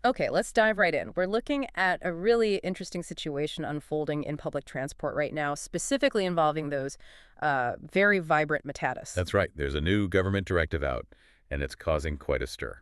Okay, let's dive right in. We're looking at a really interesting situation unfolding in public transport right now, specifically involving those very vibrant Matatus. That's right. There's a new government directive out, and it's causing quite a stir.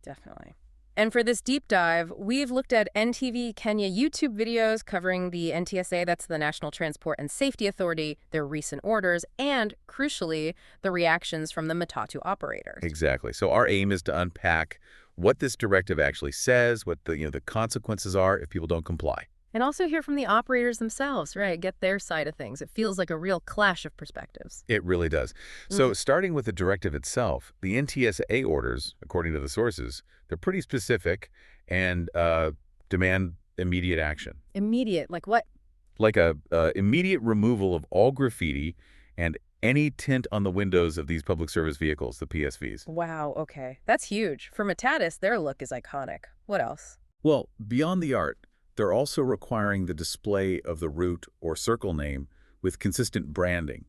Definitely. And for this deep dive, we've looked at NTV Kenya YouTube videos covering the NTSA, that's the National Transport and Safety Authority, their recent orders, and, crucially, the reactions from the Matatu operators. Exactly. So our aim is to unpack what this directive actually says, what the consequences are if people don't comply. And also hear from the operators themselves, right? Get their side of things. It feels like a real clash of perspectives. It really does. So starting with the directive itself, the NTSA orders, according to the sources, they're pretty specific and demand immediate action. Immediate, like what? Like a immediate removal of all graffiti and any tint on the windows of these public service vehicles, the PSVs. Wow, okay. That's huge. For Matatus, their look is iconic. What else? Well, beyond the art, they're also requiring the display of the route or circle name with consistent branding.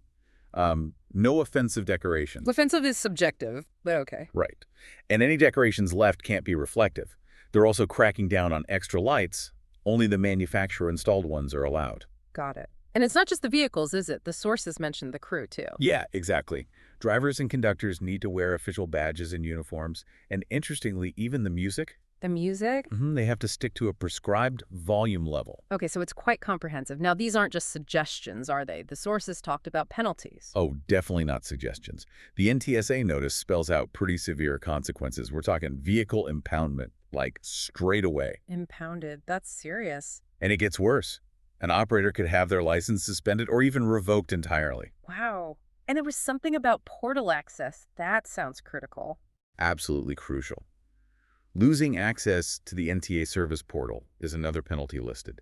No offensive decorations. Offensive is subjective, but okay. Right. And any decorations left can't be reflective. They're also cracking down on extra lights. Only the manufacturer-installed ones are allowed. Got it. And it's not just the vehicles, is it? The sources mentioned the crew, too. Yeah, exactly. Drivers and conductors need to wear official badges and uniforms. And interestingly, even the music, The music? they have to stick to a prescribed volume level. Okay, so it's quite comprehensive. Now, these aren't just suggestions, are they? The sources talked about penalties. Oh, definitely not suggestions. The NTSA notice spells out pretty severe consequences. We're talking vehicle impoundment, like straight away. Impounded. That's serious. And it gets worse. An operator could have their license suspended or even revoked entirely. Wow. And there was something about portal access. That sounds critical. Absolutely crucial. Losing access to the NTA service portal is another penalty listed.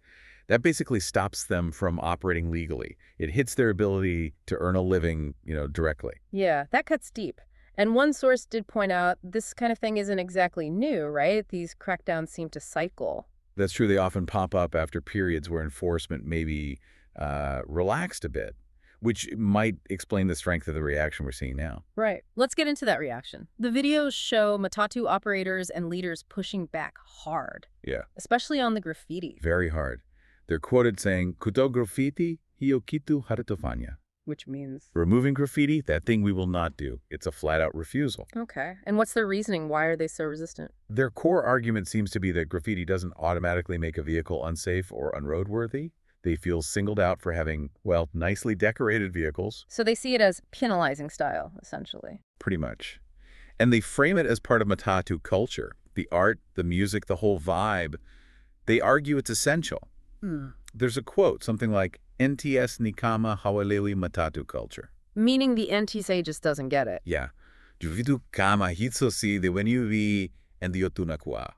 That basically stops them from operating legally. It hits their ability to earn a living, directly. Yeah, that cuts deep. And one source did point out this kind of thing isn't exactly new, right? These crackdowns seem to cycle. That's true. They often pop up after periods where enforcement may be relaxed a bit, which might explain the strength of the reaction we're seeing now. Right. Let's get into that reaction. The videos show Matatu operators and leaders pushing back hard, Yeah, especially on the graffiti, very hard. They're quoted saying, "Kuto graffiti, hiyo kitu hatatofanya." which means... Removing graffiti, that thing we will not do. It's a flat-out refusal. Okay. And what's their reasoning? Why are they so resistant? Their core argument seems to be that graffiti doesn't automatically make a vehicle unsafe or unroadworthy. They feel singled out for having, well, nicely decorated vehicles. So they see it as penalizing style, essentially. Pretty much. And they frame it as part of Matatu culture. The art, the music, the whole vibe. They argue it's essential. There's a quote, something like, NTS Nikama Hawalewi Matatu culture. Meaning the NTSA just doesn't get it. Yeah. Juvitu kama hitso si de wenyuvi and the otunakua.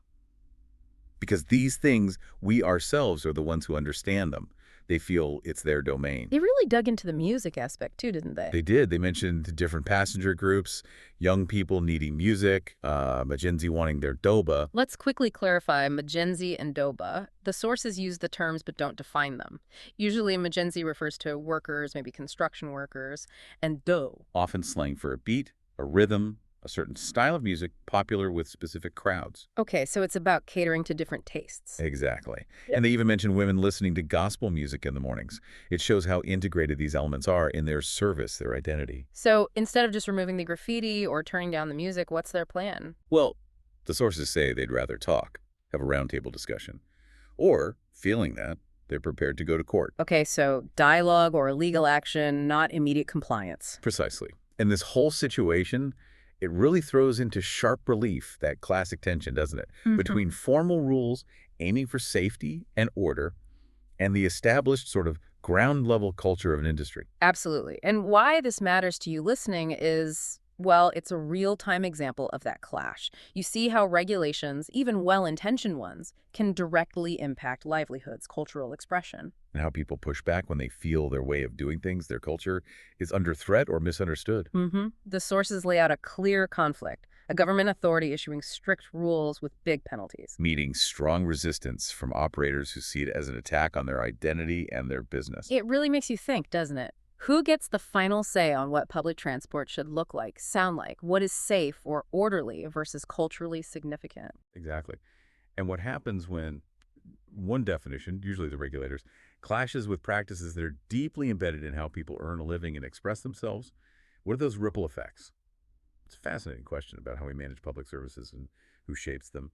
Because these things, we ourselves are the ones who understand them. They feel it's their domain. They really dug into the music aspect too, didn't they? They did. They mentioned different passenger groups, young people needing music, Magenzi wanting their doba. Let's quickly clarify Magenzi and doba. The sources use the terms but don't define them. Usually Magenzi refers to workers, maybe construction workers, and do. Often slang for a beat, a rhythm, a certain style of music popular with specific crowds. Okay, so it's about catering to different tastes. Exactly. And they even mention women listening to gospel music in the mornings. It shows how integrated these elements are in their service, their identity. So instead of just removing the graffiti or turning down the music, what's their plan? Well, the sources say they'd rather talk, have a roundtable discussion. Or, feeling that, they're prepared to go to court. Okay, so dialogue or legal action, not immediate compliance. Precisely. And this whole situation, it really throws into sharp relief that classic tension, doesn't it? Between formal rules aiming for safety and order and the established sort of ground-level culture of an industry. Absolutely. And why this matters to you listening is, well, it's a real-time example of that clash. You see how regulations, even well-intentioned ones, can directly impact livelihoods, cultural expression. And how people push back when they feel their way of doing things, their culture, is under threat or misunderstood. The sources lay out a clear conflict, a government authority issuing strict rules with big penalties. Meeting strong resistance from operators who see it as an attack on their identity and their business. It really makes you think, doesn't it? Who gets the final say on what public transport should look like, sound like, what is safe or orderly versus culturally significant? Exactly. And what happens when one definition, usually the regulators, clashes with practices that are deeply embedded in how people earn a living and express themselves? What are those ripple effects? It's a fascinating question about how we manage public services and who shapes them.